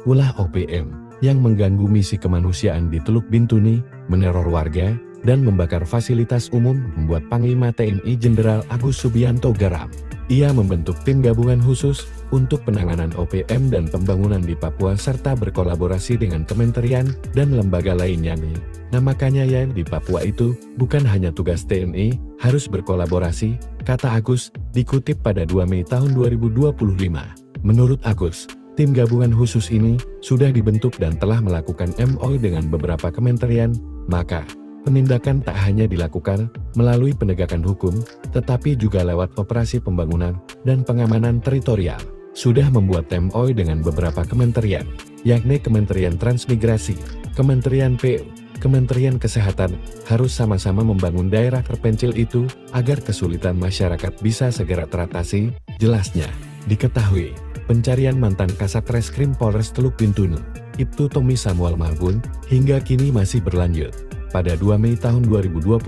Ulah OPM yang mengganggu misi kemanusiaan di Teluk Bintuni, meneror warga, dan membakar fasilitas umum membuat Panglima TNI Jenderal Agus Subianto geram. Ia membentuk tim gabungan khusus untuk penanganan OPM dan pembangunan di Papua serta berkolaborasi dengan kementerian dan lembaga lainnya nih. Nah makanya ya di Papua itu bukan hanya tugas TNI, harus berkolaborasi, kata Agus, dikutip pada 2 Mei tahun 2025. Menurut Agus, tim gabungan khusus ini sudah dibentuk dan telah melakukan MOU dengan beberapa kementerian, maka penindakan tak hanya dilakukan melalui penegakan hukum, tetapi juga lewat operasi pembangunan dan pengamanan teritorial. Sudah membuat MOU dengan beberapa kementerian, yakni Kementerian Transmigrasi, Kementerian PU, Kementerian Kesehatan, harus sama-sama membangun daerah terpencil itu agar kesulitan masyarakat bisa segera teratasi. Jelasnya, diketahui, pencarian mantan Kasat Reskrim Polres Teluk Bintuni, Ibtu Tommy Samuel Marbun, hingga kini masih berlanjut. Pada 2 Mei tahun 2025,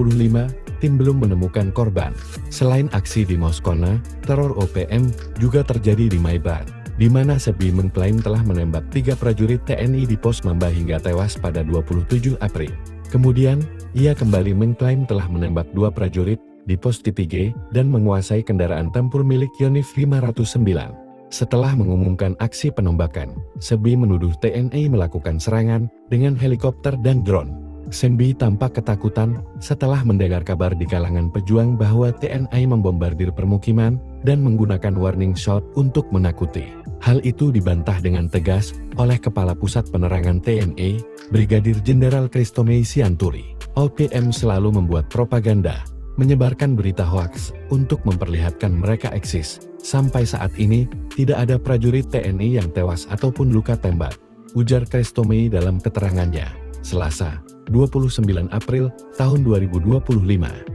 tim belum menemukan korban. Selain aksi di Moskona, teror OPM juga terjadi di Maiban, di mana Sebi mengklaim telah menembak 3 prajurit TNI di Pos Mamba hingga tewas pada 27 April. Kemudian, ia kembali mengklaim telah menembak 2 prajurit di Pos Titige dan menguasai kendaraan tempur milik Yonif 509. Setelah mengumumkan aksi penembakan, Sebi menuduh TNI melakukan serangan dengan helikopter dan drone. Sembi tampak ketakutan setelah mendengar kabar di kalangan pejuang bahwa TNI membombardir permukiman dan menggunakan warning shot untuk menakuti. Hal itu dibantah dengan tegas oleh Kepala Pusat Penerangan TNI, Brigadir Jenderal Christomei Sianturi. OPM selalu membuat propaganda, menyebarkan berita hoaks untuk memperlihatkan mereka eksis. Sampai saat ini, tidak ada prajurit TNI yang tewas ataupun luka tembak, ujar Christomei dalam keterangannya, Selasa, 29 April tahun 2025.